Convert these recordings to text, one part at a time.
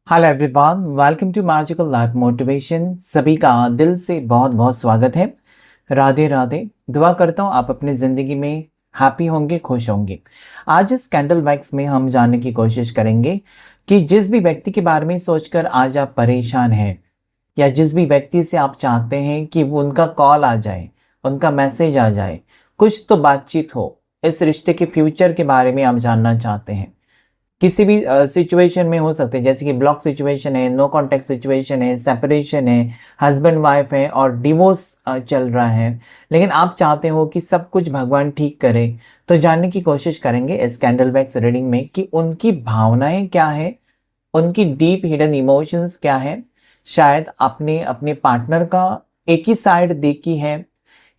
Hello everyone, welcome to magical life motivation. सभी का दिल से बहुत बहुत स्वागत है। राधे राधे। दुआ करता हूँ आप अपनी ज़िंदगी में हैप्पी होंगे, खुश होंगे। आज इस कैंडल वैक्स में हम जानने की कोशिश करेंगे कि जिस भी व्यक्ति के बारे में सोचकर आज आप परेशान हैं, या जिस भी व्यक्ति से आप चाहते हैं कि वो उनका कॉल आ जाए, उनका मैसेज आ जाए, कुछ तो बातचीत हो, इस रिश्ते के फ्यूचर के बारे में आप जानना चाहते हैं। किसी भी सिचुएशन में हो सकते हैं, जैसे कि ब्लॉक सिचुएशन है, नो कांटेक्ट सिचुएशन है, सेपरेशन है, हस्बैंड वाइफ है और डिवोर्स चल रहा है, लेकिन आप चाहते हो कि सब कुछ भगवान ठीक करे। तो जानने की कोशिश करेंगे इस कैंडल वैक्स रीडिंग में कि उनकी भावनाएं क्या है, उनकी डीप हिडन इमोशंस क्या है। शायद आपने अपने पार्टनर का एक ही साइड देखी है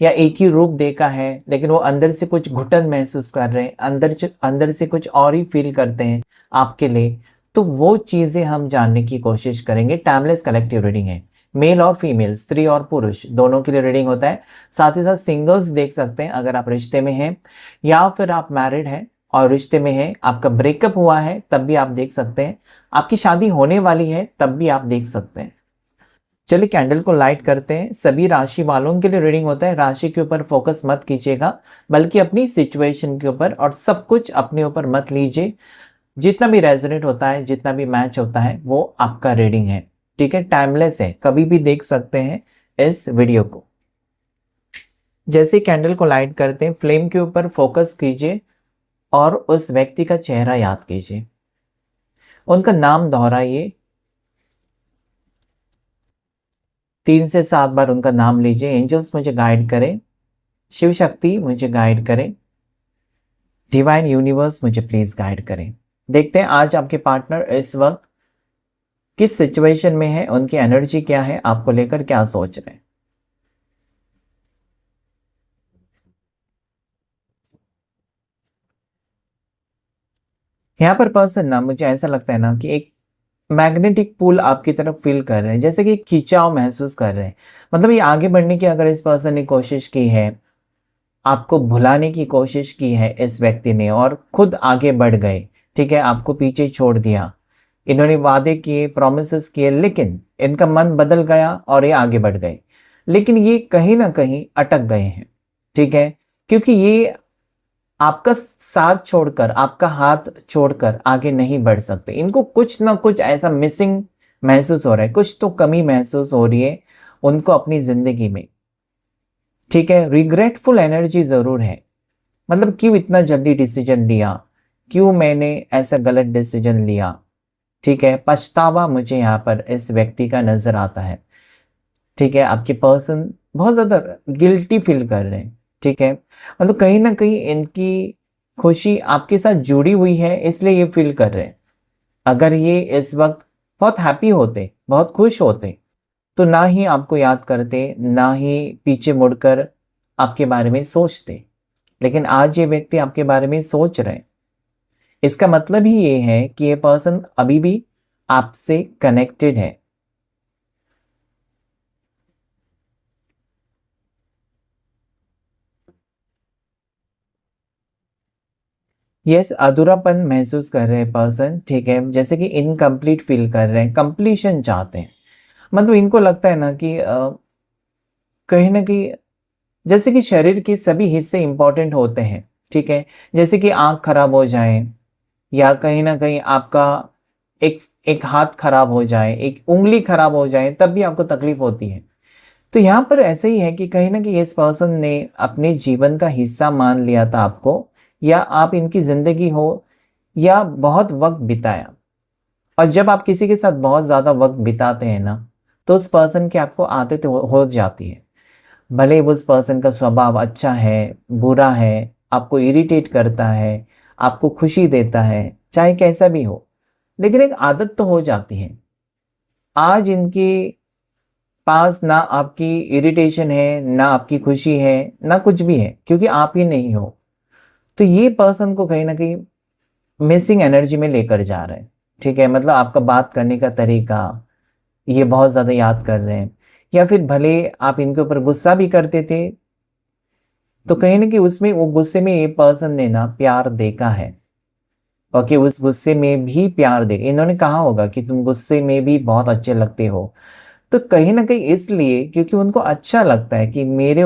या एक ही रूप देखा है, लेकिन वो अंदर से कुछ घुटन महसूस कर रहे हैं, अंदर से कुछ और ही फील करते हैं आपके लिए। तो वो चीज़ें हम जानने की कोशिश करेंगे। टाइमलेस कलेक्टिव रीडिंग है, मेल और फीमेल, स्त्री और पुरुष दोनों के लिए रीडिंग होता है। साथ ही साथ सिंगल्स देख सकते हैं अगर आप रिश्ते में हैं, या फिर आप मैरिड हैं और रिश्ते में हैं, आपका ब्रेकअप हुआ है तब भी आप देख सकते हैं, आपकी शादी होने वाली है तब भी आप देख सकते हैं। चलिए कैंडल को लाइट करते हैं। सभी राशि वालों के लिए रीडिंग होता है। राशि के ऊपर फोकस मत कीजिएगा, बल्कि अपनी सिचुएशन के ऊपर, और सब कुछ अपने ऊपर मत लीजिए। जितना भी रेजोनेट होता है, जितना भी मैच होता है, वो आपका रीडिंग है। ठीक है, टाइमलेस है, कभी भी देख सकते हैं इस वीडियो को। जैसे कैंडल को लाइट करते हैं, फ्लेम के ऊपर फोकस कीजिए और उस व्यक्ति का चेहरा याद कीजिए, उनका नाम दोहराइए। 3 से 7 बार उनका नाम लीजिए। एंजल्स मुझे गाइड करें, शिव शक्ति मुझे गाइड करें, डिवाइन यूनिवर्स मुझे प्लीज गाइड करें। देखते हैं आज आपके पार्टनर इस वक्त किस सिचुएशन में है, उनकी एनर्जी क्या है, आपको लेकर क्या सोच रहे हैं। यहाँ पर पर्सन ना, मुझे ऐसा लगता है ना कि एक मैग्नेटिक पुल आपकी तरफ फील कर रहे हैं, जैसे कि खिंचाव महसूस कर रहे हैं। मतलब ये आगे बढ़ने की अगर इस पर्सन ने कोशिश की है, आपको भुलाने की कोशिश की है इस व्यक्ति ने, और खुद आगे बढ़ गए। ठीक है, आपको पीछे छोड़ दिया। इन्होंने वादे किए, प्रोमिसेस किए, लेकिन इनका मन बदल गया और ये आगे बढ़ गए। लेकिन ये कहीं ना कहीं अटक गए हैं। ठीक है, क्योंकि ये आपका साथ छोड़कर, आपका हाथ छोड़कर आगे नहीं बढ़ सकते। इनको कुछ ना कुछ ऐसा मिसिंग महसूस हो रहा है, कुछ तो कमी महसूस हो रही है उनको अपनी जिंदगी में। ठीक है, रिग्रेटफुल एनर्जी जरूर है। मतलब क्यों इतना जल्दी डिसीजन लिया, क्यों मैंने ऐसा गलत डिसीजन लिया। ठीक है, पछतावा मुझे यहाँ पर इस व्यक्ति का नजर आता है। ठीक है, आपके पर्सन बहुत ज्यादा गिल्टी फील कर रहे हैं। ठीक है, मतलब कहीं ना कहीं इनकी खुशी आपके साथ जुड़ी हुई है, इसलिए ये फील कर रहे हैं। अगर ये इस वक्त बहुत हैप्पी होते, बहुत खुश होते, तो ना ही आपको याद करते, ना ही पीछे मुड़कर आपके बारे में सोचते। लेकिन आज ये व्यक्ति आपके बारे में सोच रहे हैं। इसका मतलब ही ये है कि ये पर्सन अभी भी आपसे कनेक्टेड है। यस, अधूरापन महसूस कर रहे हैं पर्सन। ठीक है, जैसे कि इनकम्प्लीट फील कर रहे हैं, कंप्लीशन चाहते हैं। मतलब इनको लगता है ना कि कहीं ना कहीं, जैसे कि शरीर के सभी हिस्से इंपॉर्टेंट होते हैं। ठीक है, जैसे कि आंख खराब हो जाए, या कहीं ना कहीं आपका एक एक हाथ खराब हो जाए, एक उंगली खराब हो जाए, तब भी आपको तकलीफ होती है। तो यहाँ पर ऐसे ही है कि कहीं ना कहीं इस पर्सन ने अपने जीवन का हिस्सा मान लिया था आपको, या आप इनकी जिंदगी हो, या बहुत वक्त बिताया। और जब आप किसी के साथ बहुत ज्यादा वक्त बिताते हैं ना, तो उस पर्सन की आपको आदत हो जाती है। भले उस पर्सन का स्वभाव अच्छा है, बुरा है, आपको इरिटेट करता है, आपको खुशी देता है, चाहे कैसा भी हो, लेकिन एक आदत तो हो जाती है। आज इनके पास ना आपकी इरिटेशन है, ना आपकी खुशी है, ना कुछ भी है, क्योंकि आप ही नहीं हो। तो ये पर्सन को कहीं ना कहीं मिसिंग एनर्जी में लेकर जा रहे हैं। ठीक है, मतलब आपका बात करने का तरीका ये बहुत ज़्यादा याद कर रहे हैं। या फिर भले आप इनके ऊपर गुस्सा भी करते थे, तो कहीं ना कहीं उसमें, वो गुस्से में ये पर्सन ने ना प्यार देखा है, ओके, उस गुस्से में भी प्यार दे। इन्होंने कहा होगा कि तुम गुस्से में भी बहुत अच्छे लगते हो। तो कहीं ना कहीं इसलिए क्योंकि उनको अच्छा लगता है कि मेरे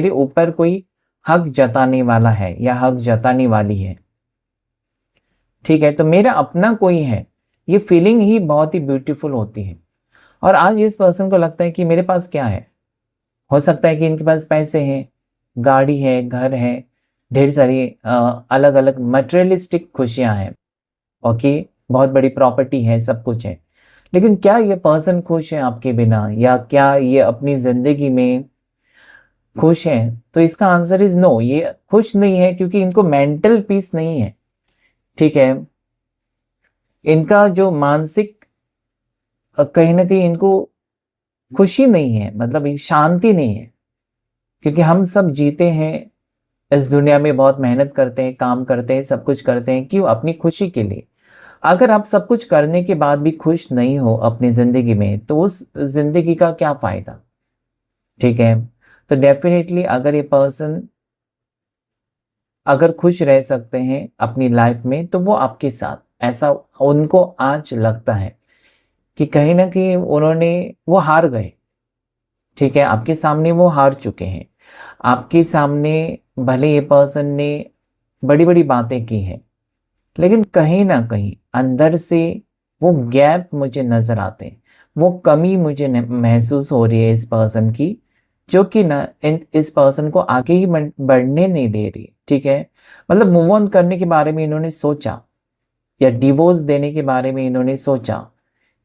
ऊपर कोई हक जताने वाला है या हक जताने वाली है। ठीक है, तो मेरा अपना कोई है, ये फीलिंग ही बहुत ही ब्यूटीफुल होती है। और आज इस पर्सन को लगता है कि मेरे पास क्या है। हो सकता है कि इनके पास पैसे हैं, गाड़ी है, घर है, ढेर सारी अलग अलग मटेरियलिस्टिक खुशियां हैं। ओके, बहुत बड़ी प्रॉपर्टी है, सब कुछ है। लेकिन क्या ये पर्सन खुश है आपके बिना, या क्या ये अपनी जिंदगी में खुश है? तो इसका आंसर इज नो, ये खुश नहीं है क्योंकि इनको मेंटल पीस नहीं है। ठीक है, इनका जो मानसिक कहीं ना कहीं इनको खुशी नहीं है, मतलब एक शांति नहीं है। क्योंकि हम सब जीते हैं इस दुनिया में, बहुत मेहनत करते हैं, काम करते हैं, सब कुछ करते हैं, क्यों? अपनी खुशी के लिए। अगर आप सब कुछ करने के बाद भी खुश नहीं हो अपनी जिंदगी में, तो उस जिंदगी का क्या फायदा? ठीक है, तो डेफिनेटली अगर ये पर्सन अगर खुश रह सकते हैं अपनी लाइफ में, तो वो आपके साथ, ऐसा उनको आज लगता है कि कहीं ना कहीं वो हार गए। ठीक है, आपके सामने वो हार चुके हैं। आपके सामने भले ये पर्सन ने बड़ी बड़ी बातें की हैं, लेकिन कहीं ना कहीं अंदर से वो गैप मुझे नजर आते हैं, वो कमी मुझे महसूस हो रही है इस पर्सन की, जो कि ना इस पर्सन को आगे ही बढ़ने नहीं दे रही। ठीक है, मतलब मूव ऑन करने के बारे में इन्होंने सोचा, या डिवोर्स देने के बारे में इन्होंने सोचा,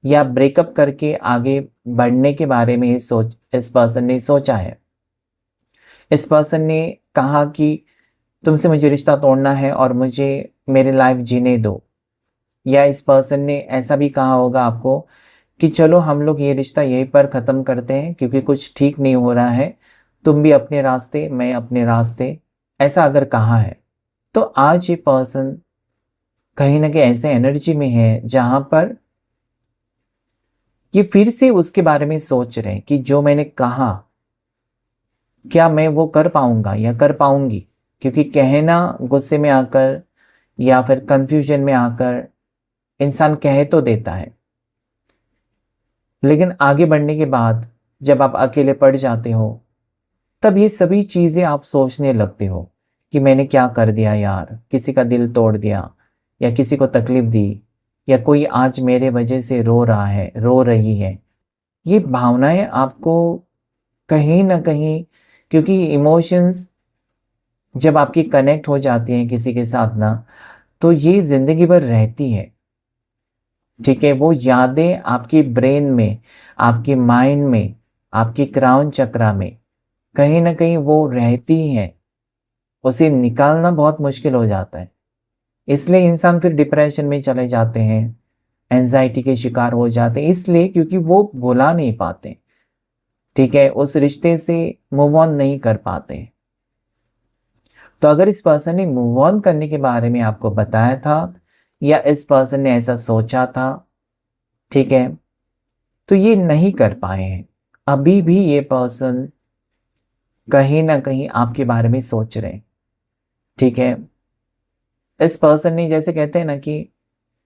या ब्रेकअप करके आगे बढ़ने के बारे में इस पर्सन ने सोचा है। इस पर्सन ने कहा कि तुमसे मुझे रिश्ता तोड़ना है और मुझे मेरी लाइफ जीने दो। या इस पर्सन ने ऐसा भी कहा होगा आपको कि चलो हम लोग ये रिश्ता यहीं पर ख़त्म करते हैं क्योंकि कुछ ठीक नहीं हो रहा है, तुम भी अपने रास्ते, मैं अपने रास्ते, ऐसा अगर कहा है। तो आज ये पर्सन कहीं ना कहीं ऐसे एनर्जी में है जहां पर ये फिर से उसके बारे में सोच रहे हैं कि जो मैंने कहा, क्या मैं वो कर पाऊंगा या कर पाऊंगी? क्योंकि कहना गुस्से में आकर या फिर कंफ्यूजन में आकर इंसान कह तो देता है, लेकिन आगे बढ़ने के बाद जब आप अकेले पड़ जाते हो, तब ये सभी चीज़ें आप सोचने लगते हो कि मैंने क्या कर दिया यार, किसी का दिल तोड़ दिया, या किसी को तकलीफ दी, या कोई आज मेरे वजह से रो रहा है, रो रही है। ये भावनाएं आपको कहीं ना कहीं, क्योंकि इमोशंस जब आपकी कनेक्ट हो जाती हैं किसी के साथ ना, तो ये जिंदगी भर रहती है। ठीक है, वो यादें आपकी ब्रेन में, आपके माइंड में, आपकी क्राउन चक्रा में कहीं ना कहीं वो रहती हैं। उसे निकालना बहुत मुश्किल हो जाता है। इसलिए इंसान फिर डिप्रेशन में चले जाते हैं, एंजाइटी के शिकार हो जाते हैं, इसलिए क्योंकि वो भुला नहीं पाते। ठीक है, उस रिश्ते से मूव ऑन नहीं कर पाते। तो अगर इस पर्सन ने मूव ऑन करने के बारे में आपको बताया था, या इस पर्सन ने ऐसा सोचा था, ठीक है, तो ये नहीं कर पाए हैं। अभी भी ये पर्सन कहीं ना कहीं आपके बारे में सोच रहे हैं। ठीक है, इस पर्सन ने, जैसे कहते हैं ना कि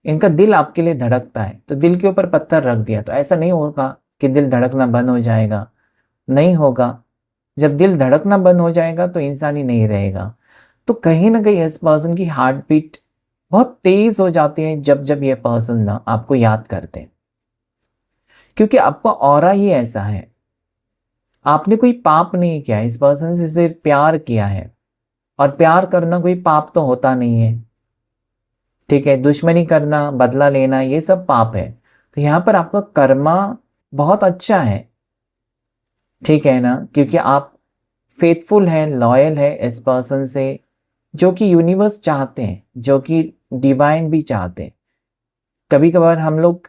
इनका दिल आपके लिए धड़कता है, तो दिल के ऊपर पत्थर रख दिया तो ऐसा नहीं होगा कि दिल धड़कना बंद हो जाएगा, नहीं होगा। जब दिल धड़कना बंद हो जाएगा तो इंसान ही नहीं रहेगा। तो कहीं ना कहीं इस पर्सन की हार्ट बीट बहुत तेज हो जाती है जब जब ये पर्सन ना आपको याद करते हैं, क्योंकि आपका ऑरा ही ऐसा है। आपने कोई पाप नहीं किया, इस पर्सन से सिर्फ प्यार किया है, और प्यार करना कोई पाप तो होता नहीं है। ठीक है, दुश्मनी करना, बदला लेना, ये सब पाप है। तो यहाँ पर आपका कर्मा बहुत अच्छा है। ठीक है ना, क्योंकि आप फेथफुल हैं, लॉयल है इस पर्सन से, जो कि यूनिवर्स चाहते हैं, जो कि डिवाइन भी चाहते हैं। कभी कभार हम लोग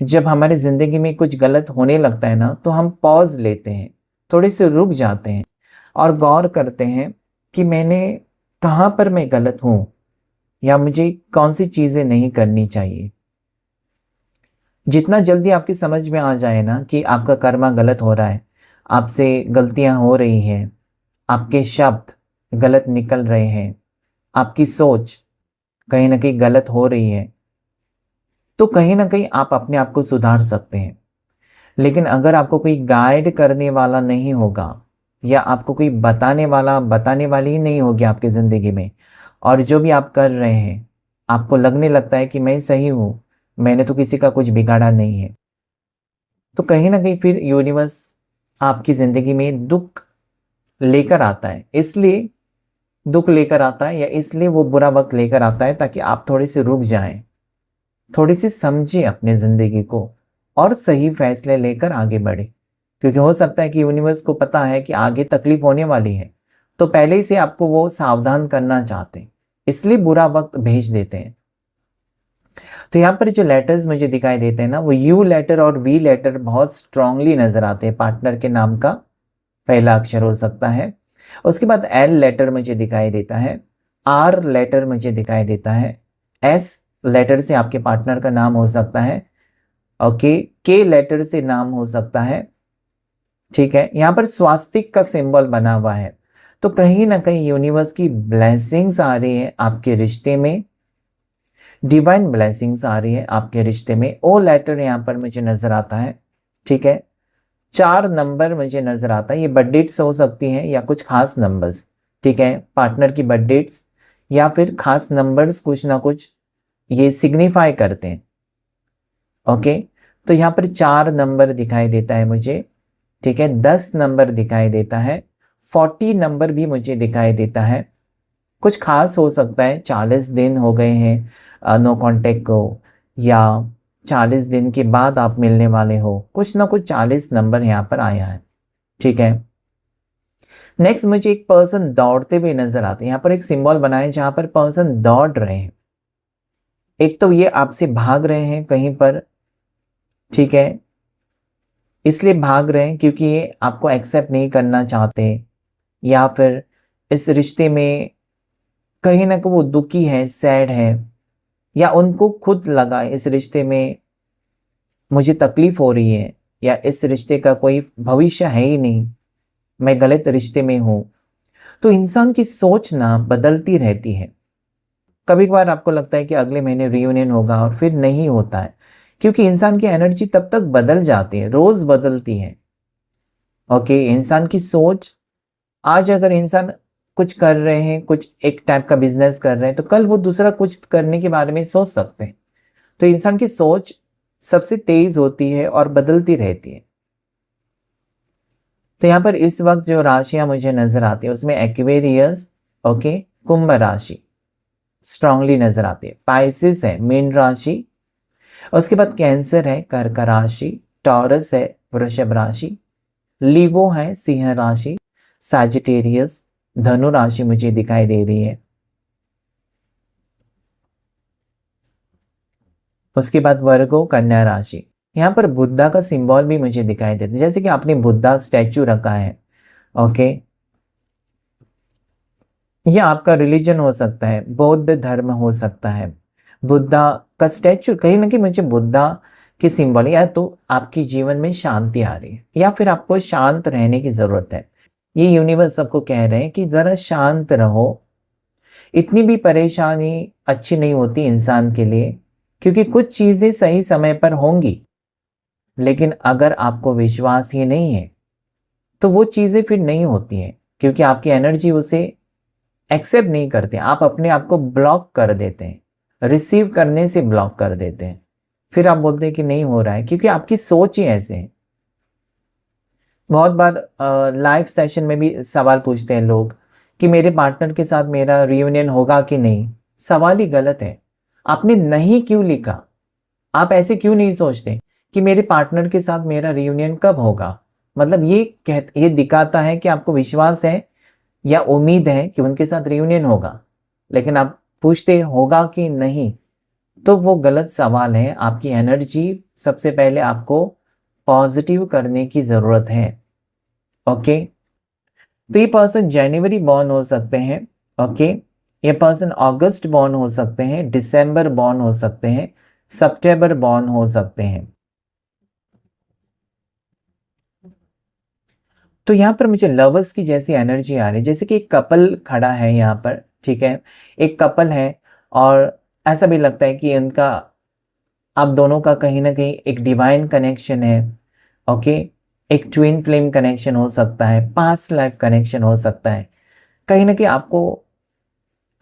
जब हमारी जिंदगी में कुछ गलत होने लगता है ना, तो हम पॉज लेते हैं, थोड़े से रुक जाते हैं और गौर करते हैं कि मैंने कहाँ पर मैं गलत हूँ, या मुझे कौन सी चीज़ें नहीं करनी चाहिए। जितना जल्दी आपकी समझ में आ जाए ना कि आपका कर्मा गलत हो रहा है, आपसे गलतियां हो रही हैं, आपके शब्द गलत निकल रहे हैं, आपकी सोच कहीं ना कहीं गलत हो रही है, तो कहीं ना कहीं आप अपने आप को सुधार सकते हैं। लेकिन अगर आपको कोई गाइड करने वाला नहीं होगा, या आपको कोई बताने वाली ही नहीं होगी आपकी ज़िंदगी में, और जो भी आप कर रहे हैं आपको लगने लगता है कि मैं सही हूँ, मैंने तो किसी का कुछ बिगाड़ा नहीं है, तो कहीं ना कहीं फिर यूनिवर्स आपकी ज़िंदगी में दुख लेकर आता है। इसलिए दुख लेकर आता है, या इसलिए वो बुरा वक्त लेकर आता है, ताकि आप थोड़े से रुक जाएं, थोड़ी सी समझें अपनी ज़िंदगी को, और सही फैसले लेकर आगे बढ़े। क्योंकि हो सकता है कि यूनिवर्स को पता है कि आगे तकलीफ होने वाली है, तो पहले ही से आपको वो सावधान करना चाहते हैं, इसलिए बुरा वक्त भेज देते हैं। तो यहाँ पर जो लेटर्स मुझे दिखाई देते हैं ना, वो यू लेटर और वी लेटर बहुत स्ट्रांगली नजर आते हैं। पार्टनर के नाम का पहला अक्षर हो सकता है। उसके बाद एल लेटर मुझे दिखाई देता है, आर लेटर मुझे दिखाई देता है, एस लेटर से आपके पार्टनर का नाम हो सकता है, ओके, के लेटर से नाम हो सकता है, ठीक है। यहाँ पर स्वास्तिक का सिंबल बना हुआ है, तो कहीं ना कहीं यूनिवर्स की ब्लेसिंग्स आ रही है आपके रिश्ते में, डिवाइन ब्लेसिंग्स आ रही है आपके रिश्ते में। ओ लेटर यहाँ पर मुझे नजर आता है, ठीक है। 4 नंबर मुझे नजर आता है, ये बर्थ डेट्स हो सकती हैं या कुछ खास नंबर्स, ठीक है। पार्टनर की बर्थ डेट्स या फिर खास नंबर्स कुछ ना कुछ ये सिग्निफाई करते हैं, ओके। तो यहाँ पर 4 नंबर दिखाई देता है मुझे, ठीक है। 10 नंबर दिखाई देता है, 40 नंबर भी मुझे दिखाई देता है। कुछ खास हो सकता है, 40 दिन हो गए हैं नो कांटेक्ट को, या 40 दिन के बाद आप मिलने वाले हो, कुछ ना कुछ 40 नंबर यहाँ पर आया है, ठीक है। नेक्स्ट मुझे एक पर्सन दौड़ते हुए नजर आते हैं। यहाँ पर एक सिंबल बना है जहां पर पर्सन दौड़ रहे हैं। एक तो ये आपसे भाग रहे हैं कहीं पर, ठीक है, इसलिए भाग रहे हैं क्योंकि ये आपको एक्सेप्ट नहीं करना चाहते, या फिर इस रिश्ते में कहीं ना कहीं वो दुखी है, सैड है, या उनको खुद लगा इस रिश्ते में मुझे तकलीफ हो रही है, या इस रिश्ते का कोई भविष्य है ही नहीं, मैं गलत रिश्ते में हूं। तो इंसान की सोच ना बदलती रहती है। कभी कभार आपको लगता है कि अगले महीने रियूनियन होगा, और फिर नहीं होता है, क्योंकि इंसान की एनर्जी तब तक बदल जाती है, रोज बदलती है, ओके। इंसान की सोच, आज अगर इंसान कुछ कर रहे हैं, कुछ एक टाइप का बिजनेस कर रहे हैं, तो कल वो दूसरा कुछ करने के बारे में सोच सकते हैं। तो इंसान की सोच सबसे तेज होती है और बदलती रहती है। तो यहाँ पर इस वक्त जो राशियां मुझे नजर आती है उसमें एक्वेरियस, ओके, कुंभ राशि स्ट्रांगली नजर आती है, पाइसिस है मीन राशि, उसके बाद कैंसर है कर्क राशि, टॉरस है वृषभ राशि, लीवो है सिंह राशि, सैजिटेरियस धनु राशि मुझे दिखाई दे रही है। उसके बाद वर्गो कन्या राशि। यहाँ पर बुद्धा का सिंबल भी मुझे दिखाई देता है, जैसे कि आपने बुद्धा स्टैचू रखा है, ओके। यह आपका रिलीजन हो सकता है, बौद्ध धर्म हो सकता है। बुद्धा का स्टैचू कहीं ना कहीं मुझे बुद्धा की सिंबल, या तो आपके जीवन में शांति आ रही है, या फिर आपको शांत रहने की जरूरत है। ये यूनिवर्स सबको कह रहे हैं कि जरा शांत रहो। इतनी भी परेशानी अच्छी नहीं होती इंसान के लिए, क्योंकि कुछ चीजें सही समय पर होंगी, लेकिन अगर आपको विश्वास ही नहीं है तो वो चीजें फिर नहीं होती हैं, क्योंकि आपकी एनर्जी उसे एक्सेप्ट नहीं करते। आप अपने आप को ब्लॉक कर देते हैं, रिसीव करने से ब्लॉक कर देते हैं। फिर आप बोलते हैं कि नहीं हो रहा है, क्योंकि आपकी सोच ही ऐसे है। बहुत बार लाइव सेशन में भी सवाल पूछते हैं लोग कि मेरे पार्टनर के साथ मेरा रियूनियन होगा कि नहीं। सवाल ही गलत है। आपने नहीं क्यों लिखा? आप ऐसे क्यों नहीं सोचते कि मेरे पार्टनर के साथ मेरा रियूनियन कब होगा? मतलब ये दिखाता है कि आपको विश्वास है या उम्मीद है कि उनके साथ रियूनियन होगा, लेकिन आप पूछते होगा कि नहीं, तो वो गलत सवाल है। आपकी एनर्जी सबसे पहले आपको पॉजिटिव करने की जरूरत है, ओके। तो ये पर्सन जनवरी बॉर्न हो सकते हैं, ओके। ये पर्सन अगस्त बॉर्न हो सकते हैं, दिसंबर बॉर्न हो सकते हैं, सितंबर बॉर्न हो सकते हैं। तो यहाँ पर मुझे लवर्स की जैसी एनर्जी आ रही है, जैसे कि एक कपल खड़ा है यहाँ पर, ठीक है। एक कपल है और ऐसा भी लगता है कि इनका आप दोनों का कहीं ना कहीं एक डिवाइन कनेक्शन है। ओके, एक ट्विन फ्लेम कनेक्शन हो सकता है, पास्ट लाइफ कनेक्शन हो सकता है। कहीं ना कहीं आपको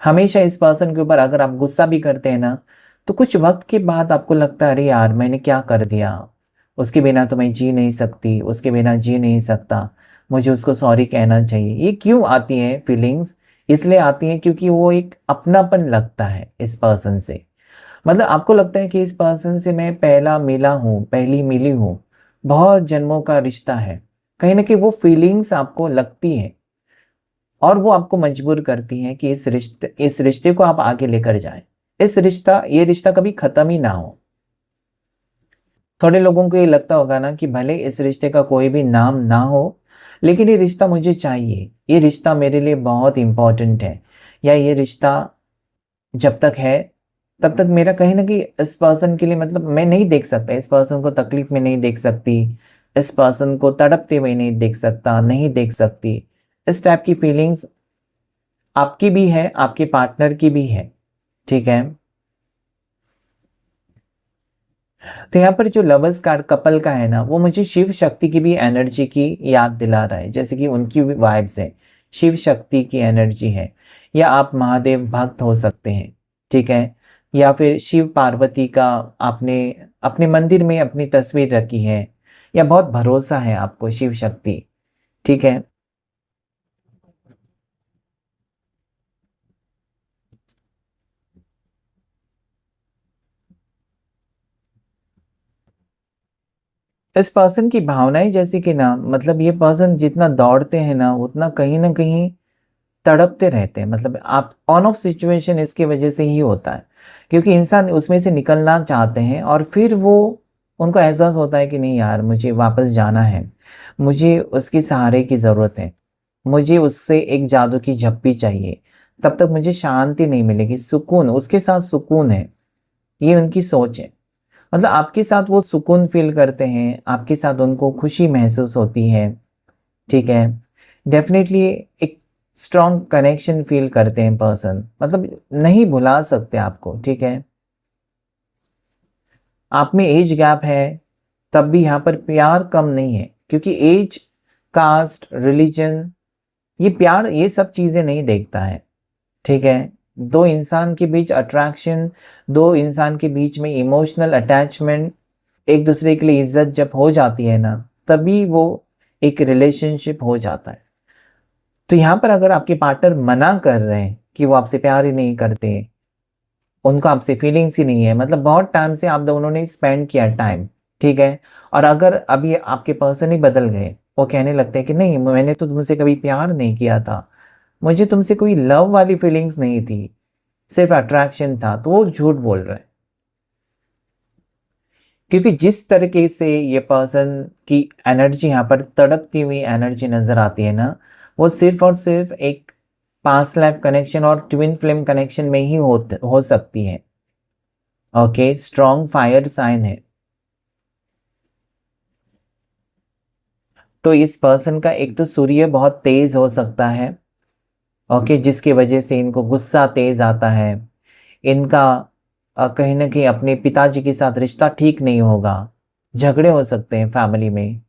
हमेशा इस पर्सन के ऊपर अगर आप गुस्सा भी करते हैं ना, तो कुछ वक्त के बाद आपको लगता है अरे यार मैंने क्या कर दिया, उसके बिना तो मैं जी नहीं सकती, उसके बिना जी नहीं सकता, मुझे उसको सॉरी कहना चाहिए। ये क्यों आती हैं फीलिंग्स? इसलिए आती हैं क्योंकि वो एक अपनापन लगता है इस पर्सन से। मतलब आपको लगता है कि इस पर्सन से मैं पहला मिला हूँ, पहली मिली हूँ, बहुत जन्मों का रिश्ता है। कहीं ना कहीं वो फीलिंग्स आपको लगती है और वो आपको मजबूर करती हैं कि इस रिश्ते को आप आगे लेकर जाएं। ये रिश्ता कभी खत्म ही ना हो। थोड़े लोगों को ये लगता होगा ना कि भले इस रिश्ते का कोई भी नाम ना हो, लेकिन ये रिश्ता मुझे चाहिए, ये रिश्ता मेरे लिए बहुत इंपॉर्टेंट है, या ये रिश्ता जब तक है तब तक मेरा कहीं ना कहीं इस पर्सन के लिए, मतलब मैं नहीं देख सकता इस पर्सन को तकलीफ में, नहीं देख सकती इस पर्सन को तड़पते हुए, नहीं देख सकता, नहीं देख सकती। इस टाइप की फीलिंग्स आपकी भी है, आपके पार्टनर की भी है। ठीक है, तो यहाँ पर जो लवर्स कार्ड कपल का है ना, वो मुझे शिव शक्ति की भी एनर्जी की याद दिला रहा है, जैसे कि उनकी भी वाइब्स है, शिव शक्ति की एनर्जी है। या आप महादेव भक्त हो सकते हैं, ठीक है, या फिर शिव पार्वती का आपने अपने मंदिर में अपनी तस्वीर रखी है, या बहुत भरोसा है आपको शिव शक्ति। ठीक है, इस पर्सन की भावनाएं जैसे कि ना, मतलब ये पर्सन जितना दौड़ते हैं ना, उतना कहीं ना कहीं तड़पते रहते हैं। मतलब आप ऑन ऑफ सिचुएशन इसकी वजह से ही होता है, क्योंकि इंसान उसमें से निकलना चाहते हैं और फिर वो उनको एहसास होता है कि नहीं यार मुझे वापस जाना है, मुझे उसके सहारे की ज़रूरत है, मुझे उससे एक जादू की झप्पी चाहिए, तब तक मुझे शांति नहीं मिलेगी, सुकून, उसके साथ सुकून है। ये उनकी सोच है। मतलब आपके साथ वो सुकून फील करते हैं, आपके साथ उनको खुशी महसूस होती है। ठीक है, डेफिनेटली एक स्ट्रॉन्ग कनेक्शन फील करते हैं पर्सन, मतलब नहीं भुला सकते आपको। ठीक है, आप में एज गैप है, तब भी यहाँ पर प्यार कम नहीं है, क्योंकि एज, कास्ट, रिलीजन, ये प्यार ये सब चीज़ें नहीं देखता है। ठीक है, दो इंसान के बीच अट्रैक्शन, दो इंसान के बीच में इमोशनल अटैचमेंट, एक दूसरे के लिए इज्जत जब हो जाती है ना, तभी वो एक रिलेशनशिप हो जाता है। तो यहाँ पर अगर आपके पार्टनर मना कर रहे हैं कि वो आपसे प्यार ही नहीं करते, उनको आपसे फीलिंग्स ही नहीं है, मतलब बहुत टाइम से आप दोनों ने स्पेंड किया टाइम, ठीक है, और अगर अभी आपके पर्सन ही बदल गए, वो कहने लगते हैं कि नहीं मैंने तो तुमसे कभी प्यार नहीं किया था, मुझे तुमसे कोई लव वाली फीलिंग्स नहीं थी, सिर्फ अट्रैक्शन था, तो वो झूठ बोल रहे हैं। क्योंकि जिस तरीके से ये पर्सन की एनर्जी यहाँ पर तड़पती हुई एनर्जी नजर आती है ना, वो सिर्फ और सिर्फ एक पास्ट लाइफ कनेक्शन और ट्विन फ्लेम कनेक्शन में ही हो सकती है। ओके, स्ट्रॉन्ग फायर साइन है। तो इस पर्सन का एक तो सूर्य बहुत तेज हो सकता है, ओके, जिसकी वजह से इनको गुस्सा तेज आता है। इनका कहीं ना कहीं अपने पिताजी के साथ रिश्ता ठीक नहीं होगा, झगड़े हो सकते हैं फैमिली में,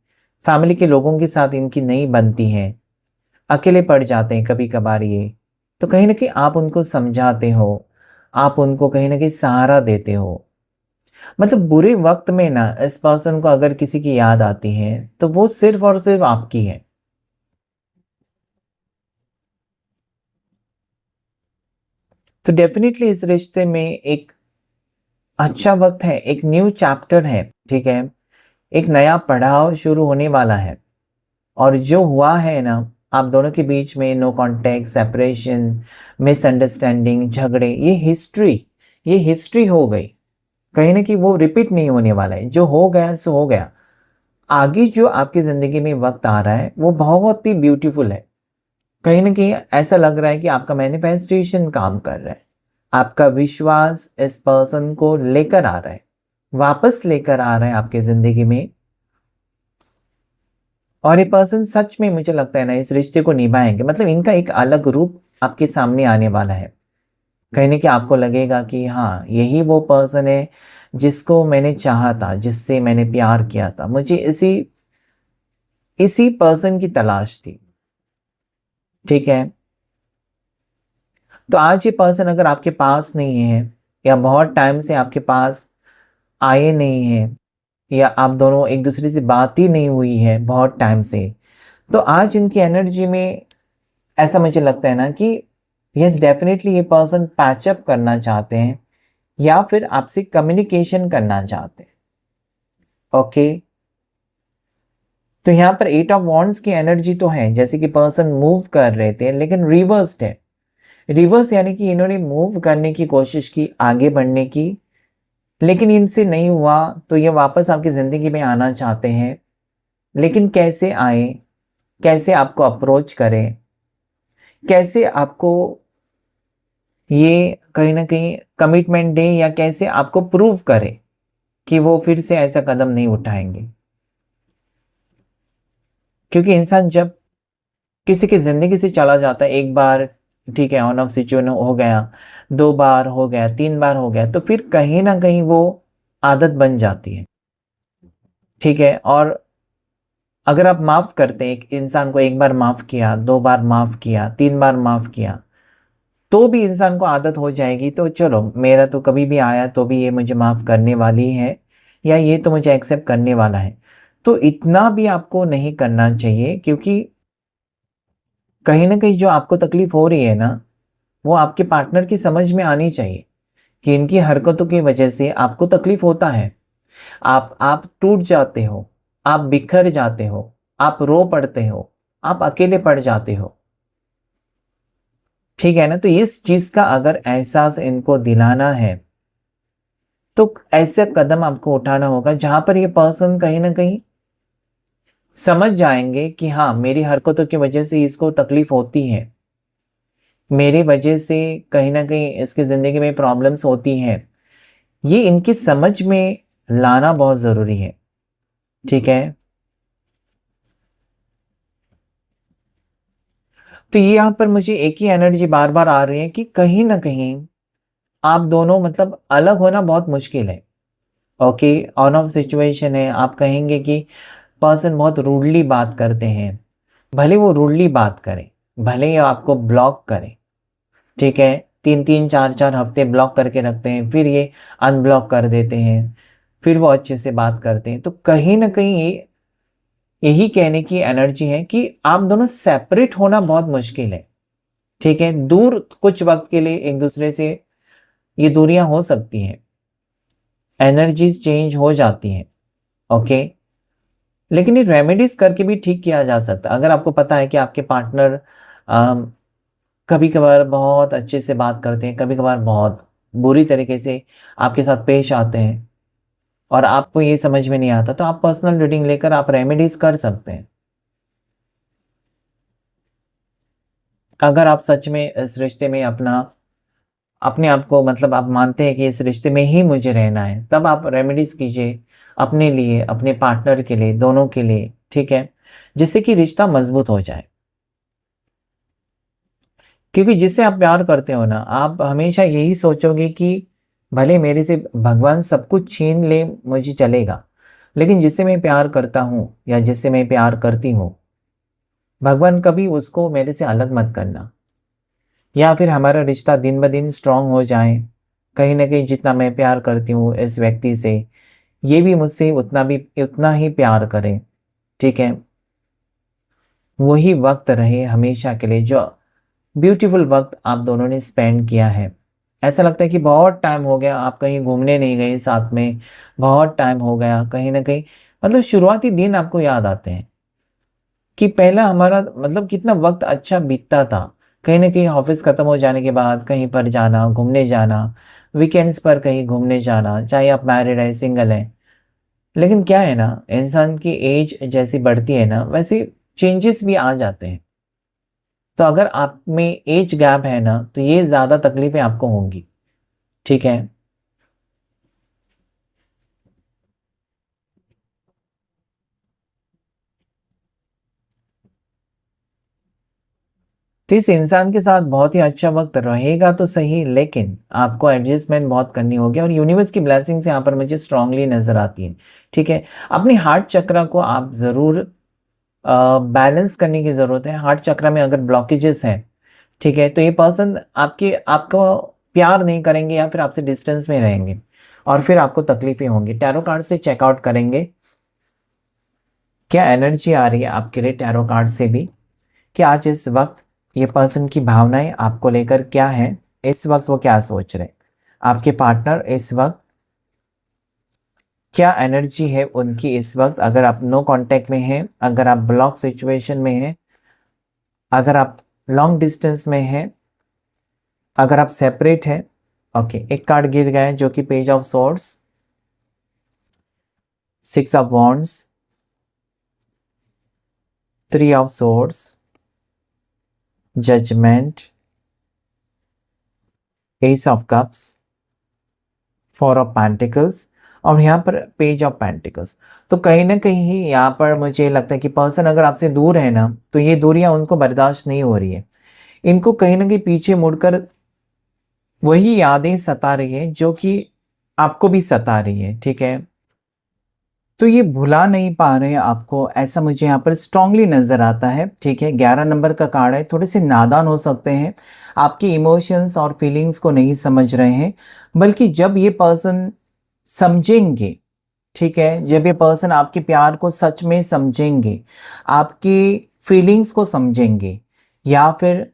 फैमिली के लोगों के साथ इनकी नहीं बनती हैं, अकेले पड़ जाते हैं कभी कभार ये। तो कहीं ना कहीं आप उनको समझाते हो, आप उनको कहीं ना कहीं सहारा देते हो। मतलब बुरे वक्त में ना इस पर्सन को अगर किसी की याद आती है, तो वो सिर्फ और सिर्फ आपकी है। तो डेफिनेटली इस रिश्ते में एक अच्छा वक्त है, एक न्यू चैप्टर है। ठीक है, एक नया पड़ाव शुरू होने वाला है। और जो हुआ है ना आप दोनों के बीच में, नो कांटेक्ट, सेपरेशन, मिसअंडरस्टैंडिंग, झगड़े, ये हिस्ट्री हो गई। कहीं ना कहीं वो रिपीट नहीं होने वाला है, जो हो गया सो हो गया। आगे जो आपकी ज़िंदगी में वक्त आ रहा है वो बहुत ही ब्यूटीफुल है। कहीं ना कहीं ऐसा लग रहा है कि आपका मैनिफेस्टेशन काम कर रहा है, आपका विश्वास इस पर्सन को लेकर आ रहा है, वापस लेकर आ रहा है आपके ज़िंदगी में। और ये पर्सन सच में मुझे लगता है ना इस रिश्ते को निभाएंगे, मतलब इनका एक अलग रूप आपके सामने आने वाला है। कहीं ना कहीं आपको लगेगा कि हाँ, यही वो पर्सन है जिसको मैंने चाहा था, जिससे मैंने प्यार किया था, मुझे इसी इसी पर्सन की तलाश थी। ठीक है, तो आज ये पर्सन अगर आपके पास नहीं है, या बहुत टाइम से आपके पास आए नहीं है, या आप दोनों एक दूसरे से बात ही नहीं हुई है बहुत टाइम से, तो आज इनकी एनर्जी में ऐसा मुझे लगता है ना कि यस डेफिनेटली ये पर्सन पैचअप करना चाहते हैं, या फिर आपसे कम्युनिकेशन करना चाहते हैं। ओके, तो यहाँ पर 8 ऑफ वॉन्ड्स की एनर्जी तो है, जैसे कि पर्सन मूव कर रहे थे, लेकिन रिवर्स्ड है। रिवर्स यानी कि इन्होंने मूव करने की कोशिश की, आगे बढ़ने की, लेकिन इनसे नहीं हुआ, तो ये वापस आपकी ज़िंदगी में आना चाहते हैं। लेकिन कैसे आए, कैसे आपको अप्रोच करें, कैसे आपको ये कहीं ना कहीं कमिटमेंट दें, या कैसे आपको प्रूव करें कि वो फिर से ऐसा कदम नहीं उठाएंगे। क्योंकि इंसान जब किसी की ज़िंदगी से चला जाता है, एक बार ठीक है, ऑन ऑफ सिचुएशन हो गया, 2 बार हो गया, 3 बार हो गया, तो फिर कहीं ना कहीं वो आदत बन जाती है। ठीक है, और अगर आप माफ़ करते हैं एक इंसान को, 1 बार माफ़ किया, 2 बार माफ़ किया, 3 बार माफ़ किया, तो भी इंसान को आदत हो जाएगी, तो चलो मेरा तो कभी भी आया तो भी ये मुझे माफ़ करने वाली है, या ये तो मुझे एक्सेप्ट करने वाला है। तो इतना भी आपको नहीं करना चाहिए, क्योंकि कहीं ना कहीं जो आपको तकलीफ हो रही है ना, वो आपके पार्टनर की समझ में आनी चाहिए कि इनकी हरकतों की वजह से आपको तकलीफ होता है। आप टूट जाते हो, आप बिखर जाते हो, आप रो पड़ते हो, आप अकेले पड़ जाते हो। ठीक है ना, तो इस चीज का अगर एहसास इनको दिलाना है, तो ऐसे कदम आपको उठाना होगा जहां पर ये पर्सन कहीं ना कहीं समझ जाएंगे कि हाँ, मेरी हरकतों की वजह से इसको तकलीफ होती है, मेरी वजह से कहीं ना कहीं इसकी जिंदगी में प्रॉब्लम्स होती हैं। ये इनकी समझ में लाना बहुत जरूरी है। ठीक है, तो ये यहाँ पर मुझे एक ही एनर्जी बार बार आ रही है कि कहीं ना कहीं आप दोनों मतलब अलग होना बहुत मुश्किल है। ओके, ऑन ऑफ सिचुएशन है, आप कहेंगे कि पर्सन बहुत रूडली बात करते हैं। भले वो रूडली बात करें, भले ही आपको ब्लॉक करें, ठीक है, 3-3 4-4 हफ्ते ब्लॉक करके रखते हैं, फिर ये अनब्लॉक कर देते हैं, फिर वो अच्छे से बात करते हैं, तो कहीं ना कहीं ये यही कहने की एनर्जी है कि आप दोनों सेपरेट होना बहुत मुश्किल है। ठीक है, दूर कुछ वक्त के लिए एक दूसरे से ये दूरियां हो सकती हैं, एनर्जीज चेंज हो जाती हैं। ओके, लेकिन ये रेमेडीज करके भी ठीक किया जा सकता है। अगर आपको पता है कि आपके पार्टनर कभी कभार बहुत अच्छे से बात करते हैं, कभी कभार बहुत बुरी तरीके से आपके साथ पेश आते हैं, और आपको ये समझ में नहीं आता, तो आप पर्सनल रीडिंग लेकर आप रेमेडीज कर सकते हैं। अगर आप सच में इस रिश्ते में अपने आप को मतलब आप मानते हैं कि इस रिश्ते में ही मुझे रहना है, तब आप रेमेडीज कीजिए अपने लिए, अपने पार्टनर के लिए, दोनों के लिए। ठीक है, जिससे कि रिश्ता मजबूत हो जाए। क्योंकि जिससे आप प्यार करते हो ना, आप हमेशा यही सोचोगे कि भले मेरे से भगवान सब कुछ छीन ले मुझे चलेगा, लेकिन जिससे मैं प्यार करता हूँ या जिससे मैं प्यार करती हूँ, भगवान कभी उसको मेरे से अलग मत करना। या फिर हमारा रिश्ता दिन ब दिन स्ट्रांग हो जाए, कहीं ना कहीं जितना मैं प्यार करती हूँ इस व्यक्ति से, ये भी मुझसे उतना ही प्यार करे। ठीक है, वही वक्त रहे हमेशा के लिए, जो ब्यूटीफुल वक्त आप दोनों ने स्पेंड किया है। ऐसा लगता है कि बहुत टाइम हो गया आप कहीं घूमने नहीं गए साथ में, बहुत टाइम हो गया कहीं ना कहीं, मतलब शुरुआती दिन आपको याद आते हैं कि पहला हमारा मतलब कितना वक्त अच्छा बीतता था। कहीं ना कहीं ऑफिस खत्म हो जाने के बाद कहीं पर जाना, घूमने जाना, वीकेंड्स पर कहीं घूमने जाना, चाहे आप मैरिड है सिंगल है। लेकिन क्या है ना, इंसान की एज जैसी बढ़ती है ना, वैसे चेंजेस भी आ जाते हैं। तो अगर आप में एज गैप है ना, तो ये ज़्यादा तकलीफें आपको होंगी। ठीक है, तो इस इंसान के साथ बहुत ही अच्छा वक्त रहेगा तो सही, लेकिन आपको एडजस्टमेंट बहुत करनी होगी और यूनिवर्स की ब्लेसिंग्स यहाँ पर मुझे स्ट्रांगली नजर आती है। ठीक है, अपनी हार्ट चक्रा को आप ज़रूर बैलेंस करने की ज़रूरत है। हार्ट चक्रा में अगर ब्लॉकेजेस हैं, ठीक है, तो ये पर्सन आपको प्यार नहीं करेंगे या फिर आपसे डिस्टेंस में रहेंगे और फिर आपको तकलीफें होंगी। टैरो कार्ड से चेकआउट करेंगे क्या एनर्जी आ रही है आपके लिए टैरो कार्ड से भी, कि आज इस वक्त ये पर्सन की भावनाएं आपको लेकर क्या है, इस वक्त वो क्या सोच रहे हैं। आपके पार्टनर इस वक्त क्या एनर्जी है उनकी इस वक्त, अगर आप नो कांटेक्ट में हैं, अगर आप ब्लॉक सिचुएशन में हैं, अगर आप लॉन्ग डिस्टेंस में हैं, अगर आप सेपरेट हैं। ओके, एक कार्ड गिर गया है जो कि page of swords, 6 of wands, 3 of swords, judgement, ace of cups, 4 of pentacles और यहाँ पर पेज ऑफ पेंटिकल्स। तो कहीं ना कहीं यहाँ पर मुझे लगता है कि पर्सन अगर आपसे दूर है ना, तो ये दूरियां उनको बर्दाश्त नहीं हो रही है। इनको कहीं ना कहीं पीछे मुड़कर वही यादें सता रही है जो कि आपको भी सता रही है। ठीक है, तो ये भुला नहीं पा रहे हैं आपको, ऐसा मुझे यहाँ पर स्ट्रांगली नजर आता है। ठीक है, 11 नंबर का कार्ड है। थोड़े से नादान हो सकते हैं, आपके इमोशंस और फीलिंग्स को नहीं समझ रहे हैं, बल्कि जब ये पर्सन समझेंगे, ठीक है, जब ये पर्सन आपके प्यार को सच में समझेंगे, आपकी फीलिंग्स को समझेंगे या फिर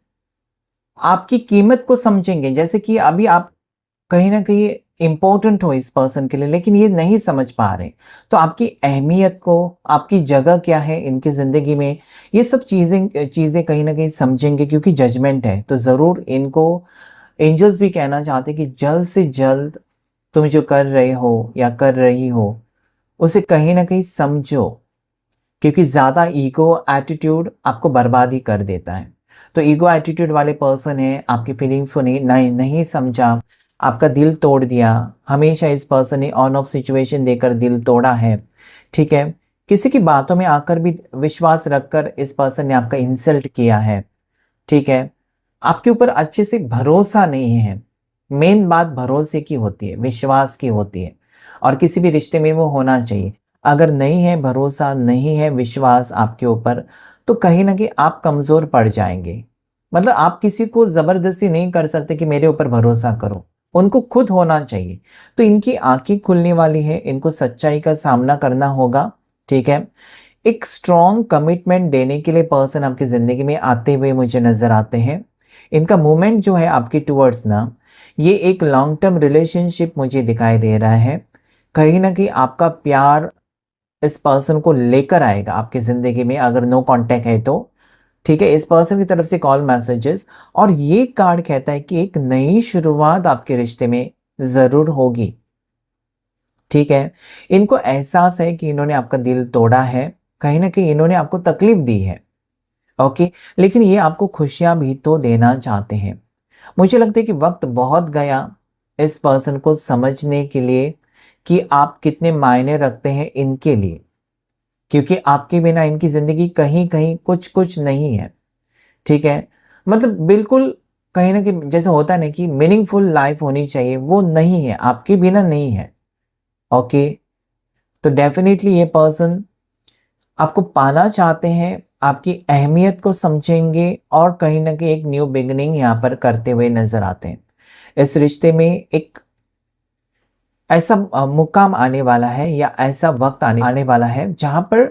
आपकी कीमत को समझेंगे, जैसे कि अभी आप कहीं ना कहीं इंपॉर्टेंट हो इस पर्सन के लिए, लेकिन ये नहीं समझ पा रहे, तो आपकी अहमियत को, आपकी जगह क्या है इनकी ज़िंदगी में, ये सब चीज़ें कहीं ना कहीं समझेंगे, क्योंकि जजमेंट है। तो ज़रूर इनको एंजल्स भी कहना चाहते हैं कि जल्द से जल्द तुम जो कर रहे हो या कर रही हो उसे कहीं ना कहीं समझो, क्योंकि ज़्यादा ईगो एटीट्यूड आपको बर्बाद ही कर देता है। तो ईगो एटीट्यूड वाले पर्सन है, आपकी फीलिंग्स को नहीं समझा, आपका दिल तोड़ दिया। हमेशा इस पर्सन ने ऑन ऑफ सिचुएशन देकर दिल तोड़ा है। ठीक है, किसी की बातों में आकर भी विश्वास रखकर इस पर्सन ने आपका इंसल्ट किया है। ठीक है, आपके ऊपर अच्छे से भरोसा नहीं है। मेन बात भरोसे की होती है, विश्वास की होती है, और किसी भी रिश्ते में वो होना चाहिए। अगर नहीं है भरोसा, नहीं है विश्वास आपके ऊपर, तो कहीं ना कहीं आप कमज़ोर पड़ जाएंगे। मतलब आप किसी को ज़बरदस्ती नहीं कर सकते कि मेरे ऊपर भरोसा करो, उनको खुद होना चाहिए। तो इनकी आंखें खुलने वाली है, इनको सच्चाई का सामना करना होगा। ठीक है, एक स्ट्रॉन्ग कमिटमेंट देने के लिए पर्सन आपकी ज़िंदगी में आते हुए मुझे नज़र आते हैं। इनका मूवमेंट जो है आपकी टूवर्ड्स ना, ये एक लॉन्ग टर्म रिलेशनशिप मुझे दिखाई दे रहा है। कहीं ना कहीं आपका प्यार इस पर्सन को लेकर आएगा आपकी ज़िंदगी में, अगर नो कांटेक्ट है तो। ठीक है, इस पर्सन की तरफ से कॉल मैसेजेस, और ये कार्ड कहता है कि एक नई शुरुआत आपके रिश्ते में ज़रूर होगी। ठीक है, इनको एहसास है कि इन्होंने आपका दिल तोड़ा है, कहीं ना कहीं इन्होंने आपको तकलीफ दी है। ओके, लेकिन ये आपको खुशियां भी तो देना चाहते हैं। मुझे लगता है कि वक्त बहुत गया इस पर्सन को समझने के लिए कि आप कितने मायने रखते हैं इनके लिए, क्योंकि आपके बिना इनकी ज़िंदगी कहीं कहीं कुछ कुछ नहीं है। ठीक है, मतलब बिल्कुल कहीं ना कहीं जैसे होता है ना कि मीनिंगफुल लाइफ होनी चाहिए, वो नहीं है, आपके बिना नहीं है। ओके, तो डेफिनेटली ये पर्सन आपको पाना चाहते हैं, आपकी अहमियत को समझेंगे और कहीं ना कहीं एक न्यू बिगिनिंग यहाँ पर करते हुए नजर आते हैं। इस रिश्ते में एक ऐसा मुकाम आने वाला है या ऐसा वक्त आने वाला है जहाँ पर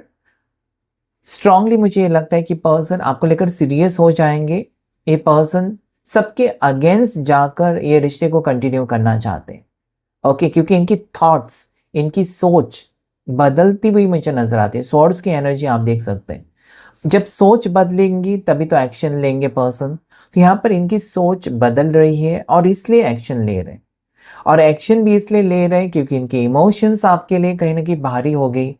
स्ट्रांगली मुझे ये लगता है कि पर्सन आपको लेकर सीरियस हो जाएंगे। ये पर्सन सबके अगेंस्ट जाकर ये रिश्ते को कंटिन्यू करना चाहते हैं। ओके, क्योंकि इनकी थॉट्स, इनकी सोच बदलती हुई मुझे नजर आती है। स्वॉर्ड्स की एनर्जी आप देख सकते हैं, जब सोच बदलेंगी तभी तो एक्शन लेंगे पर्सन। तो यहाँ पर इनकी सोच बदल रही है और इसलिए एक्शन ले रहे हैं, और एक्शन भी इसलिए ले रहे हैं क्योंकि इनके इमोशंस आपके लिए कहीं ना कहीं भारी हो गई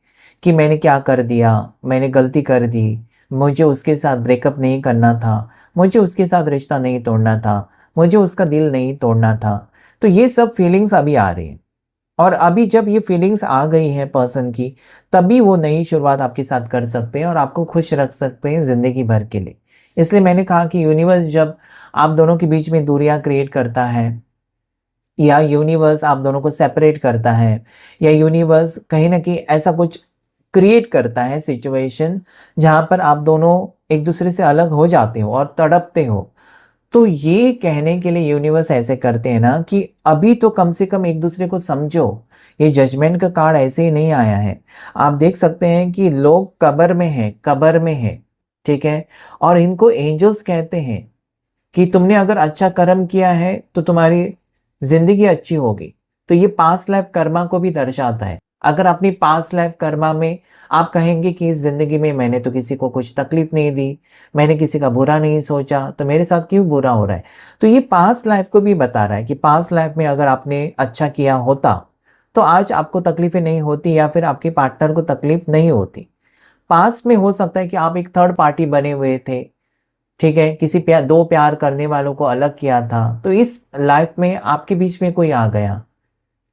कि मैंने क्या कर दिया, मैंने गलती कर दी, मुझे उसके साथ ब्रेकअप नहीं करना था, मुझे उसके साथ रिश्ता नहीं तोड़ना था, मुझे उसका दिल नहीं तोड़ना था। तो ये सब फीलिंग्स अभी आ रही हैं, और अभी जब ये फीलिंग्स आ गई हैं पर्सन की, तभी वो नई शुरुआत आपके साथ कर सकते हैं और आपको खुश रख सकते हैं ज़िंदगी भर के लिए। इसलिए मैंने कहा कि यूनिवर्स जब आप दोनों के बीच में दूरियां क्रिएट करता है, या यूनिवर्स आप दोनों को सेपरेट करता है, या यूनिवर्स कहीं ना कहीं ऐसा कुछ क्रिएट करता है सिचुएशन जहां पर आप दोनों एक दूसरे से अलग हो जाते हो और तड़पते हो, तो ये कहने के लिए यूनिवर्स ऐसे करते हैं ना कि अभी तो कम से कम एक दूसरे को समझो। ये जजमेंट का कार्ड ऐसे ही नहीं आया है। आप देख सकते हैं कि लोग कब्र में हैं, कब्र में है, ठीक है, और इनको एंजल्स कहते हैं कि तुमने अगर अच्छा कर्म किया है तो तुम्हारी जिंदगी अच्छी होगी। तो ये पास्ट लाइफ कर्मा को भी दर्शाता है। अगर अपनी पास्ट लाइफ कर्मा में आप कहेंगे कि इस जिंदगी में मैंने तो किसी को कुछ तकलीफ नहीं दी, मैंने किसी का बुरा नहीं सोचा, तो मेरे साथ क्यों बुरा हो रहा है, तो ये पास्ट लाइफ को भी बता रहा है कि पास्ट लाइफ में अगर आपने अच्छा किया होता तो आज आपको तकलीफें नहीं होती, या फिर आपके पार्टनर को तकलीफ नहीं होती। पास्ट में हो सकता है कि आप एक थर्ड पार्टी बने हुए थे, ठीक है, किसी दो प्यार करने वालों को अलग किया था, तो इस लाइफ में आपके बीच में कोई आ गया,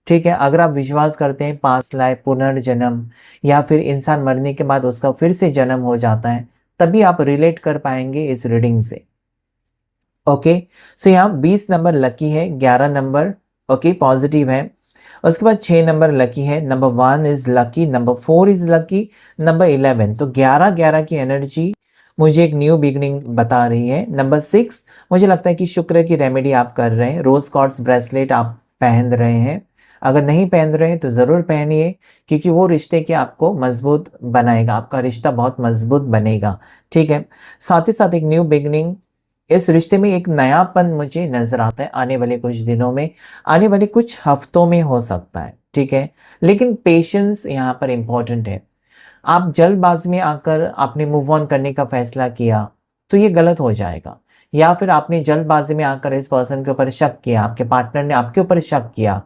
ठीक है। अगर आप विश्वास करते हैं पास्ट लाइफ, पुनर्जन्म, या फिर इंसान मरने के बाद उसका फिर से जन्म हो जाता है, तभी आप रिलेट कर पाएंगे इस रीडिंग से। ओके, सो यहाँ 20 नंबर लकी है, 11 नंबर ओके पॉजिटिव है, उसके बाद 6 नंबर लकी है, number 1 is lucky, number 4 is lucky, number 11, तो 11 की एनर्जी मुझे एक न्यू बिगनिंग बता रही है। नंबर 6 मुझे लगता है कि शुक्र की रेमेडी आप कर रहे हैं, रोज क्वार्ट्ज ब्रेसलेट आप पहन रहे हैं, अगर नहीं पहन रहे हैं तो ज़रूर पहनिए, क्योंकि वो रिश्ते के आपको मजबूत बनाएगा, आपका रिश्ता बहुत मजबूत बनेगा, ठीक है। साथ ही साथ एक न्यू बिगनिंग, इस रिश्ते में एक नयापन मुझे नजर आता है आने वाले कुछ दिनों में, आने वाले कुछ हफ्तों में हो सकता है, ठीक है। लेकिन पेशेंस यहाँ पर इंपॉर्टेंट है। आप जल्दबाजी में आकर आपने मूव ऑन करने का फैसला किया तो ये गलत हो जाएगा, या फिर आपने जल्दबाजी में आकर इस पर्सन के ऊपर शक किया, आपके पार्टनर ने आपके ऊपर शक किया,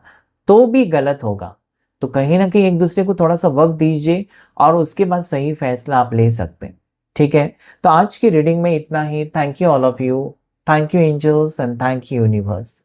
तो भी गलत होगा। तो कहीं ना कहीं एक दूसरे को थोड़ा सा वक्त दीजिए और उसके बाद सही फैसला आप ले सकते हैं, ठीक है। तो आज की रीडिंग में इतना ही। Thank you all of you, thank you angels and thank you universe.